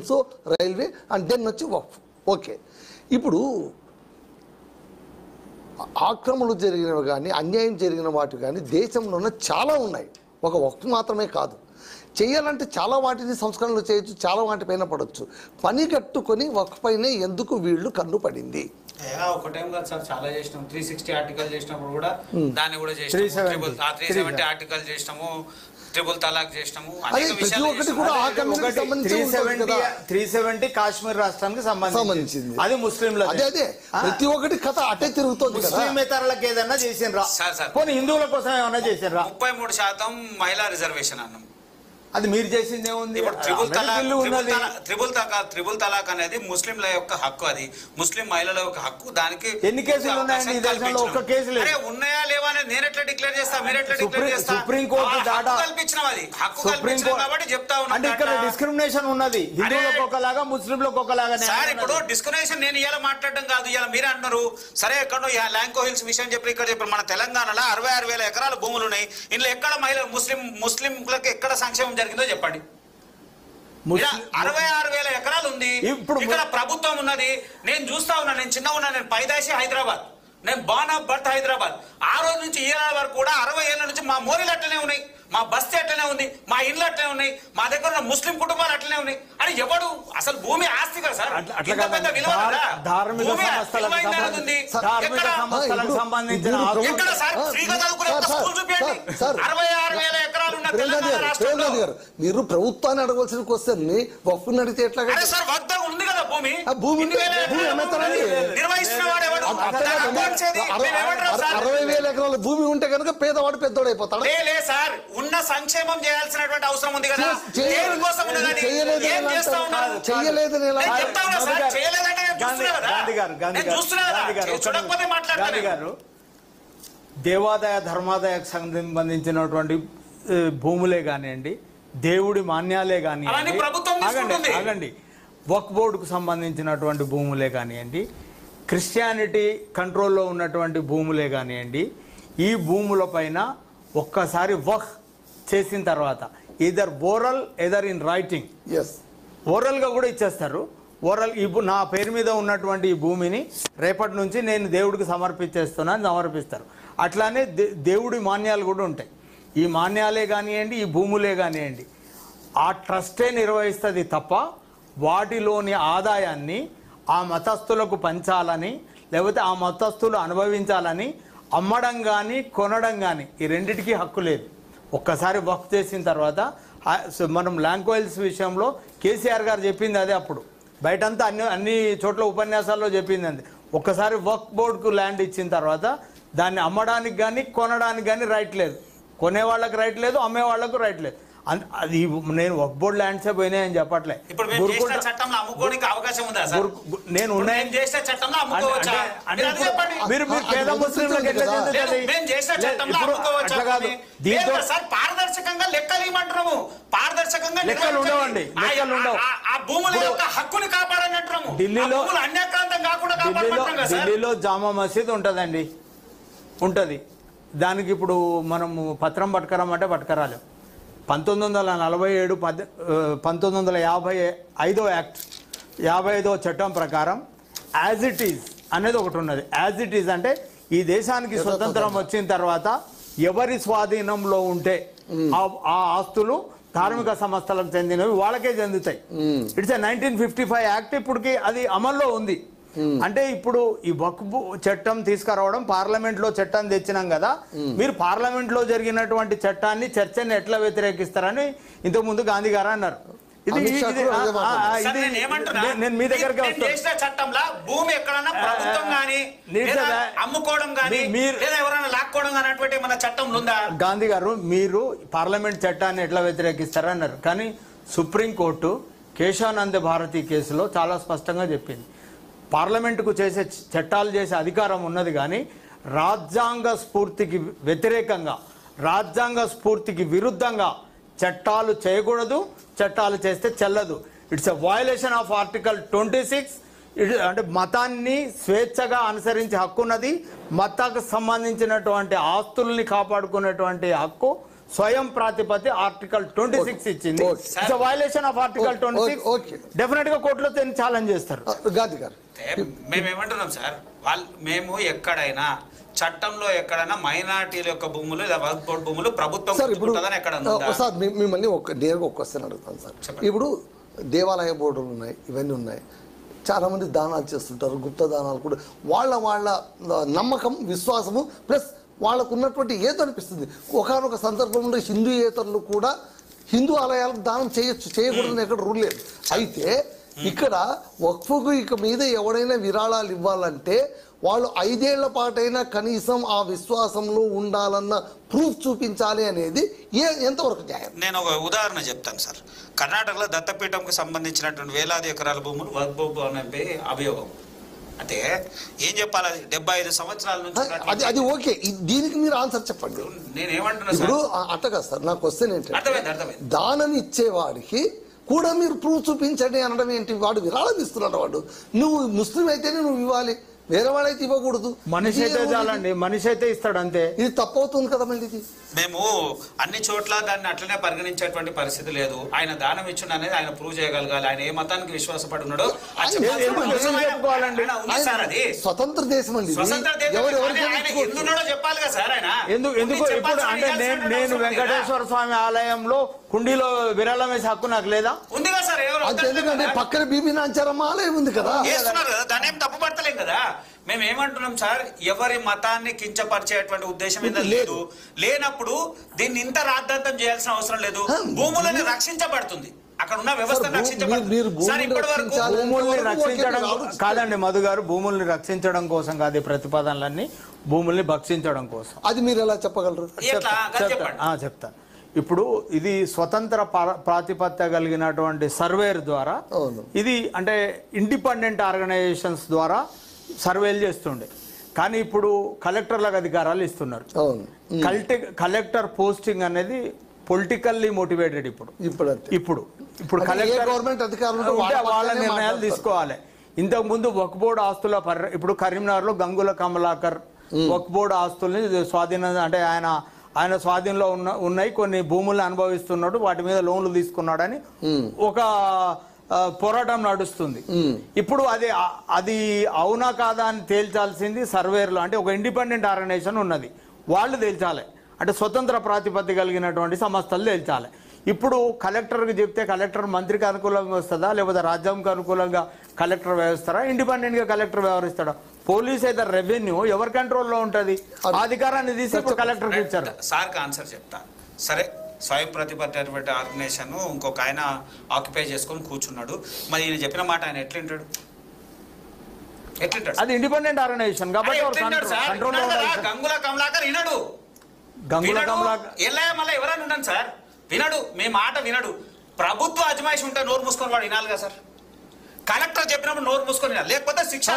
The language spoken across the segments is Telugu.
సో రైల్వే అండ్ దెన్ వచ్చి వక్ఫ్. ఓకే, ఇప్పుడు ఆక్రమణలు జరిగినవి కానీ అన్యాయం జరిగిన వాటి కానీ దేశంలోనే చాలా ఉన్నాయి, ఒక వక్ఫ్ మాత్రమే కాదు. చేయాలంటే చాలా వాటిని సంస్కరణలు చేయొచ్చు, చాలా వాటిపైన పడవచ్చు. పని కట్టుకొని వక్ఫ్ పైనే ఎందుకు వీళ్ళు కన్ను పడింది? ఒకటేం కాదు సార్, చాలా చేసినాం. 360 ఆర్టికల్ చేసినప్పుడు కూడా దాన్ని కూడా చేసినాము, 370 ఆర్టికల్ చేసినాము, ట్రిపుల్ తలాక్ చేసినాము. 370 కాశ్మీర్ రాష్ట్రానికి సంబంధించింది, అది ముస్లింలు. అదే ప్రతి ఒక్కటి కథ అటే తిరుగుతుంది. ముస్లిమేతరులకు ఏదన్నా చేసిండ్రా, కొన్ని హిందువుల కోసం ఏమన్నా చేసిండ్రా? 33% మహిళా రిజర్వేషన్ అన్నాం, అది మీరు చేసింది ఏముంది? త్రిబుల్ తలాక్ అనేది ముస్లింల యొక్క హక్కు, అది ముస్లిం మహిళల యొక్క హక్కు. దానికి ఎన్ని కేసులు ఉన్నాయండి ఈ దేశంలో? ఒక్క కేసు లేదు. ఉన్నాయా లేవా అనేది నేను ఎట్లా డిక్లేర్ చేస్తా, మీరు ఎట్లా డిక్లేర్ చేస్తా? సుప్రీంకోర్టు కల్పించినాం, అది హక్కు కల్పించాం కాబట్టి చెప్తా ఉన్నా. అంటే ఇక్కడ డిస్క్రిమినేషన్ ఉన్నది, హిందువులకు ఒకలాగా ముస్లింలకు ఒకలాగా. సార్ ఇప్పుడు డిస్క్రిమినేషన్ నేను ఇలా మాట్లాడడం కాదు, ఇలా మీరే అంటున్నారు. సరే ఎక్కడో ల్యాంకో హిల్స్ విషయం చెప్పి ఇక్కడ చెప్పారు. మన తెలంగాణలో 66,000 ఎకరాల భూములు ఉన్నాయి. ఇందులో ఎక్కడ మహిళ ముస్లింలకు ఎక్కడ సంక్షేమం జరిగిందో చెప్పండి. 66,000 ఎకరాలు ఉంది, ఇక్కడ ప్రభుత్వం ఉన్నది. నేను చూస్తా ఉన్నా, నేను చిన్నగా ఉన్నా, నేను పైదాసి హైదరాబాద్, నేను బాన్ ఆఫ్ బర్త్ హైదరాబాద్. ఆ రోజు నుంచి ఈ నాడు వరకు కూడా 60 ఏళ్ల నుంచి మా మోరీలు అట్లనే ఉన్నాయి, మా బస్తీ అట్లనే ఉంది, మా ఇండ్లు అట్లనే ఉన్నాయి, మా దగ్గర ఉన్న ముస్లిం కుటుంబాలు అట్లనే ఉన్నాయి. అని ఎవడు అసలు భూమి ఆస్తి కదా సార్, మీరు ప్రభుత్వాన్ని అడగవలసిన క్వశ్చన్ ని వక్ఫ్ అడిగితే ఎట్లా? ఉంది కదా భూమి, భూమి 60,000 ఎకరాల భూమి ఉంటే కనుక పేదవాడు పెద్దోడు అయిపోతాడు. సార్ ఉన్న సంక్షేమం చేయాల్సినటువంటి అవసరం ఉంది కదా, దేవాదాయ ధర్మాదాయకు సంబంధించినటువంటి భూములే కానివ్వండి, దేవుడి మాన్యాలే కానివ్వండి, ఆగండి, వక్ఫ్ బోర్డుకు సంబంధించినటువంటి భూములే కానివ్వండి, క్రిస్టియానిటీ కంట్రోల్లో ఉన్నటువంటి భూములే కానివ్వండి, ఈ భూముల పైన ఒక్కసారి వక్ఫ్ చేసిన తర్వాత either oral either in writing, ఓరల్గా కూడా ఇచ్చేస్తారు. ఓరల్ ఇప్పుడు నా పేరు మీద ఉన్నటువంటి ఈ భూమిని రేపటి నుంచి నేను దేవుడికి సమర్పించేస్తున్నాను, సమర్పిస్తారు. అట్లానే దేవుడి మాన్యాలు కూడా ఉంటాయి. ఈ మాన్యాలే కానివ్వండి, ఈ భూములే కానివ్వండి, ఆ ట్రస్టే నిర్వహిస్తుంది తప్ప వాటిలోని ఆదాయాన్ని ఆ మతస్థులకు పంచాలని, లేకపోతే ఆ మతస్థులు అనుభవించాలని అమ్మడం కానీ కొనడం కానీ ఈ రెండిటికి హక్కు లేదు. ఒక్కసారి వక్ఫ్ చేసిన తర్వాత మనం ల్యాంకోయిల్స్ విషయంలో కేసీఆర్ గారు చెప్పింది అదే, అప్పుడు బయటంతా అన్ని చోట్ల ఉపన్యాసాల్లో చెప్పింది అంతే. ఒక్కసారి వక్ఫ్ బోర్డుకు ల్యాండ్ ఇచ్చిన తర్వాత దాన్ని అమ్మడానికి కానీ కొనడానికి కానీ రైట్ లేదు, కొనే వాళ్ళకి రైట్ లేదు, అమ్మే వాళ్ళకు రైట్ లేదు. అది నేను వక్ఫ్ బోర్డు ల్యాండ్సే పోయినాయని చెప్పట్లే. నేను మీరు పేద ముస్లింలకు ఎట్లా పారదర్శకంగా లెక్కలు ఇవ్వమంటున్నాము, పారదర్శకంగా లెక్కలు ఉండవండి, లెక్కలు ఉండవు. ఢిల్లీలో జామా మసీద్ ఉంటుందండి, ఉంటుంది. దానికి ఇప్పుడు మనము పత్రం పట్టుకరమంటే పట్టుకరాలేం. 1947 1955 యాక్ట్ 55వ చట్టం ప్రకారం యాజ్ ఇట్ ఈజ్ అనేది ఒకటి ఉన్నది. యాజ్ ఇట్ ఈజ్ అంటే ఈ దేశానికి స్వతంత్రం వచ్చిన తర్వాత ఎవరి స్వాధీనంలో ఉంటే ఆ ఆస్తులు ధార్మిక సంస్థలకు చెందినవి వాళ్ళకే చెందుతాయి. ఇట్స్ 1955 యాక్ట్, ఇప్పటికి అది అమల్లో ఉంది. అంటే ఇప్పుడు ఈ వక్ఫ్ చట్టం తీసుకురావడం, పార్లమెంట్ లో చట్టం తెచ్చినాం కదా, మీరు పార్లమెంట్ లో జరిగినటువంటి చట్టాన్ని చర్చని ఎట్లా వ్యతిరేకిస్తారని ఇంతకు ముందు గాంధీ గారు అన్నారు. నేను మీ దగ్గరికి చట్టంలో భూమి ఎక్కడన్నా ప్రభుత్వం గానీ అమ్ముకోవడం గానీ ఎవరైనా లాక్కోవడం కానీ అటువంటి మన చట్టంలో ఉందా? గాంధీ గారు మీరు పార్లమెంట్ చట్టాన్ని ఎట్లా వ్యతిరేకిస్తారన్నారు. కానీ సుప్రీంకోర్టు కేశవానంద భారతి కేసులో చాలా స్పష్టంగా చెప్పింది, పార్లమెంటుకు చేసే చట్టాలు చేసే అధికారం ఉన్నది, కానీ రాజ్యాంగ స్ఫూర్తికి వ్యతిరేకంగా, రాజ్యాంగ స్ఫూర్తికి విరుద్ధంగా చట్టాలు చేయకూడదు, చట్టాలు చేస్తే చెల్లదు. It's a violation of article 26. అంటే మతాన్ని స్వేచ్ఛగా అనుసరించే హక్కు ఉన్నది, మతానికి సంబంధించినటువంటి ఆస్తుల్ని కాపాడుకునేటువంటి హక్కు స్వయం ప్రాతిపత్తి ఆర్టికల్ 26 ఇచ్చింది. It's violation of article 26. Definite గా కోర్టులో ఛాలెంజ్ చేస్తారు. గాంధీ గారు మేము ఏమంటున్నాం సార్, మేము ఎక్కడైనా చట్టంలో ఎక్కడైనా మైనారిటీల యొక్క భూములు లేదా వక్ఫ్ బోర్డు భూములు ప్రభుత్వం ఎక్కడ సార్ మిమ్మల్ని నేరుగా ఒక క్వశ్చన్ అడుగుతాను సార్. ఇప్పుడు దేవాలయ బోర్డులు ఉన్నాయి, ఇవన్నీ ఉన్నాయి, చాలామంది దానాలు చేస్తుంటారు, గుప్త దానాలు కూడా. వాళ్ళ నమ్మకం, విశ్వాసము ప్లస్ వాళ్ళకు ఉన్నటువంటి ఏదో అనిపిస్తుంది. ఒకనొక సందర్భంలో హిందూయేతరులు కూడా హిందూ ఆలయాలకు దానం చేయొచ్చు, చేయకూడదని ఎక్కడ రూల్ లేదు. అయితే ఇక్కడ వక్ఫ్కు ఇక మీద ఎవడైనా విరాళాలు ఇవ్వాలంటే వాళ్ళు 5 ఏళ్ల పాటైనా కనీసం ఆ విశ్వాసంలో ఉండాలన్న ప్రూఫ్ చూపించాలి అనేది ఎంతవరకు న్యాయం? నేను ఒక ఉదాహరణ చెప్తాను సార్. కర్ణాటకలో దత్తపీఠంకి సంబంధించినటువంటి వేలాది ఎకరాల భూములు వక్ఫ్ బోర్డు అనే అభియోగం. అంటే ఏం చెప్పాలి, అది 75 సంవత్సరాల నుంచి అది ఓకే. దీనికి మీరు ఆన్సర్ చెప్పండి. నేను ఏమంటున్నా ఇప్పుడు అట్టగా సార్, నాకు క్వశ్చన్ ఏంటంటే దానం ఇచ్చేవాడికి కూడా మీరు ప్రూఫ్ చూపించండి అనడం ఏంటి? వాడు విరాళం ఇస్తున్నాడు, వాడు నువ్వు ముస్లిం అయితేనే నువ్వు ఇవ్వాలి, వేరే వాళ్ళైతే ఇవ్వకూడదు. మనిషి అయితే చాలండి, మనిషి అయితే ఇస్తాడు అంతే. ఇది తప్పవుతుంది కదా మళ్ళీ. ఇది మేము అన్ని చోట్ల దాన్ని అట్లనే పరిగణించేటువంటి పరిస్థితి లేదు. ఆయన దానం ఇచ్చిన అనేది ఆయన ప్రూవ్ చేయగలగాలి. ఆయన ఏ మతానికి విశ్వాసపడి ఉన్నాడో స్వతంత్ర దేశం అండి, ఎందున్నాడో చెప్పాలి కదా సార్. ఆయన ఎందుకు ఇప్పుడు అంటే నేను వెంకటేశ్వర స్వామి ఆలయంలో కుండీలో విరాళం వేసే హక్కు నాకు లేదా? ఉంది కదా సార్. ఎందుకంటే పక్కన బీబీ నాంచారమ్మ ఆలయం ఉంది కదా, చేస్తున్నారు కదా, దాన్ని ఏం తప్పు పడతలేం కదా. మేము ఏమంటున్నాం సార్, ఎవరి మతాన్ని కించపరిచేటువంటి ఉద్దేశం లేదు. లేనప్పుడు దీన్ని ఇంత రాద్ధాంతం చేయాల్సిన అవసరం లేదు. భూములను రక్షించబడుతుంది, అక్కడ ఉన్న వ్యవస్థ భూముల్ని రక్షించడం కాదండి మధు గారు, భూముల్ని రక్షించడం కోసం కాదు ప్రతిపాదనలన్నీ, భూముల్ని భక్షించడం కోసం. అది మీరు ఎలా చెప్పగలరు? చెప్తాను. ఇప్పుడు ఇది స్వతంత్ర ప్రాతిపత్య కలిగినటువంటి సర్వేర్ ద్వారా, ఇది అంటే ఇండిపెండెంట్ ఆర్గనైజేషన్స్ ద్వారా సర్వేలు చేస్తుండే. కానీ ఇప్పుడు కలెక్టర్లకు అధికారాలు ఇస్తున్నారు. కలెక్టర్ పోస్టింగ్ అనేది పొలిటికల్లీ మోటివేటెడ్. ఇప్పుడు కలెక్టర్ గవర్నమెంట్ అధికారులు వాళ్ళ నిర్ణయాలు తీసుకోవాలి. ఇంతకు ముందు వక్ఫ్ బోర్డు ఆస్తుల ఇప్పుడు కరీంనగర్లో గంగుల కమలాకర్ వక్ఫ్ బోర్డు ఆస్తుల్ని స్వాధీనం, అంటే ఆయన స్వాధీనంలో ఉన్నాయి, కొన్ని భూములను అనుభవిస్తున్నాడు, వాటి మీద లోన్లు తీసుకున్నాడని ఒక పోరాటం నడుస్తుంది. ఇప్పుడు అది అవునా కాదా అని తేల్చాల్సింది సర్వేర్లో, అంటే ఒక ఇండిపెండెంట్ ఆర్గనైజేషన్ ఉన్నది, వాళ్ళు తేల్చాలి. అంటే స్వతంత్ర ప్రాతిపత్తి కలిగినటువంటి సంస్థలు తేల్చాలి. ఇప్పుడు కలెక్టర్కి చెప్తే కలెక్టర్ మంత్రికి అనుకూలంగా వస్తుందా, లేకపోతే రాజ్యాంగంకి అనుకూలంగా కలెక్టర్ వ్యవహరిస్తారా, ఇండిపెండెంట్గా కలెక్టర్ వ్యవహరిస్తాడా? పోలీస్ అయితే రెవెన్యూ ఎవరి కంట్రోల్లో ఉంటుంది? అధికారాన్ని తీసి ఇప్పుడు కలెక్టర్కి ఇచ్చారు. సార్కి ఆన్సర్ చెప్తా. సరే, స్వయం ప్రతిపత్తి ఆర్గనైజేషన్ ఇంకొక ఆయన ఆక్యుపై చేసుకొని కూర్చున్నాడు, మరి ఈయన చెప్పిన మాట ఆయన ఎట్లుంటాడు? అది ఇండిపెండెంట్ ఆర్గనైజేషన్ కాబట్టి గంగుల కమలాకర్ వినడు, మళ్ళీ ఎవరైనా ఉండండి సార్, వినడు, మీ మాట వినడు. ప్రభుత్వ అజమాయిషి ఉంటే నోరు మూసుకొని వాడు వినాలి కదా సార్. కలెక్టర్ చెప్పినప్పుడు నోరు మూసుకొని వినాలి, లేకపోతే శిక్ష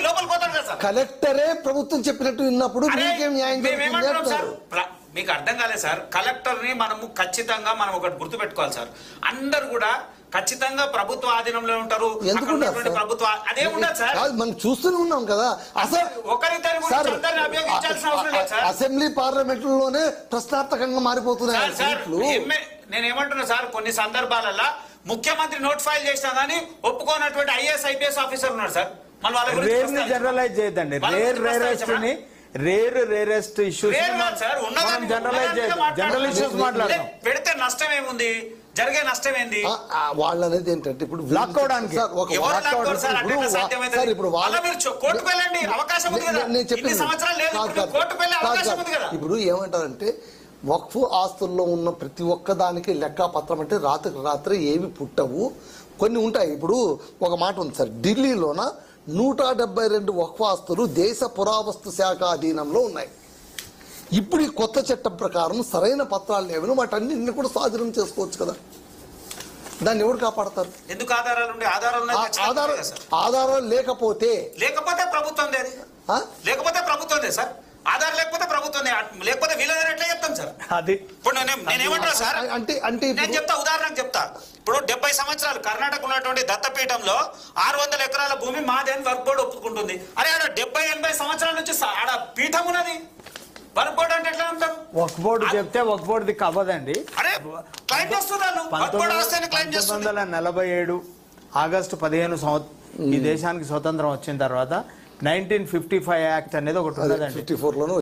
లోపలికి పోతాడు కదా సార్. కలెక్టరే ప్రభుత్వం చెప్పినట్టు విన్నప్పుడు మీకు అర్థం కాలేదు సార్. కలెక్టర్ ని మనము ఖచ్చితంగా మనం ఒకటి గుర్తు పెట్టుకోవాలి సార్. అందరు కూడా ఖచ్చితంగా ప్రభుత్వ ఆధీనంలో ఉంటారు. ప్రభుత్వ అదే ఉండదు సార్, మనం చూస్తూనే ఉన్నాం కదా. అసెంబ్లీ పార్లమెంట్లోనే ప్రశ్నార్థకంగా మారిపోతున్నాయి. నేనేమంటున్నా సార్, కొన్ని సందర్భాలలో ముఖ్యమంత్రి నోట్ ఫైల్ చేసినా కానీ ఒప్పుకోనటువంటి ఐఏఎస్ ఐపీఎస్ ఆఫీసర్ ఉన్నారు సార్. మళ్ళీ జనరలైజ్ చేయదండి, రేరెస్ట్ ఇష్యూస్ పెడితే నష్టం ఏముంది, జరిగే నష్టం ఏంది? వాళ్ళు అనేది ఏంటంటే ఇప్పుడు లాక్కోవడానికి ఇప్పుడు ఏమంటారంటే వక్ఫ్ ఆస్తుల్లో ఉన్న ప్రతి ఒక్క దానికి లెక్కాపత్రం అంటే రాత్రికి రాత్రి ఏమి పుట్టవు, కొన్ని ఉంటాయి. ఇప్పుడు ఒక మాట ఉంది సార్, ఢిల్లీలోన 172 వక్ఫ్ ఆస్తులు దేశ పురావస్తు శాఖ అధీనంలో ఉన్నాయి. ఇప్పుడు ఈ కొత్త చట్టం ప్రకారం సరైన పత్రాలు లేవని వాటన్నింటిని కూడా స్వాధీనం చేసుకోవచ్చు కదా. దాన్ని ఎవరు కాపాడతారు? ఎందుకు ఆధారాలు ఉండే? ఆధారాలు లేకపోతే ప్రభుత్వం లేకపోతే ప్రభుత్వం సార్. ఆధారం లేకపోతే ప్రభుత్వం, లేకపోతే వీళ్ళని ఎట్లా చెప్తాం సార్? అది ఇప్పుడు నేనేమంటున్నా సార్ అంటే నేను చెప్తా, ఉదాహరణకు చెప్తా. ఇప్పుడు 70 సంవత్సరాలు కర్ణాటక ఉన్నటువంటి దత్తపీఠంలో 600 ఎకరాల భూమి మాదే అని వక్ఫ్ బోర్డు ఒప్పుకుంటుంది. అరే ఆడ 70-80 సంవత్సరాల నుంచి ఆడ పీఠం ఉన్నది, వక్ఫ్ బోర్డు అంటే ఎట్లా అంటారు? వక్ఫ్ బోర్డు చెప్తే వక్ఫ్ బోర్డుది కవ్వదండి. అరే క్లైమ్ చేస్తున్నాను వక్ఫ్ బోర్డు ఆస్తిని క్లైమ్ చేస్తున్నారు. 1947 ఆగస్టు 15 ఈ దేశానికి స్వతంత్రం వచ్చిన తర్వాత 1955 యాక్ట్ అనేది ఒకటి ఉన్నదండి. 54లోనూ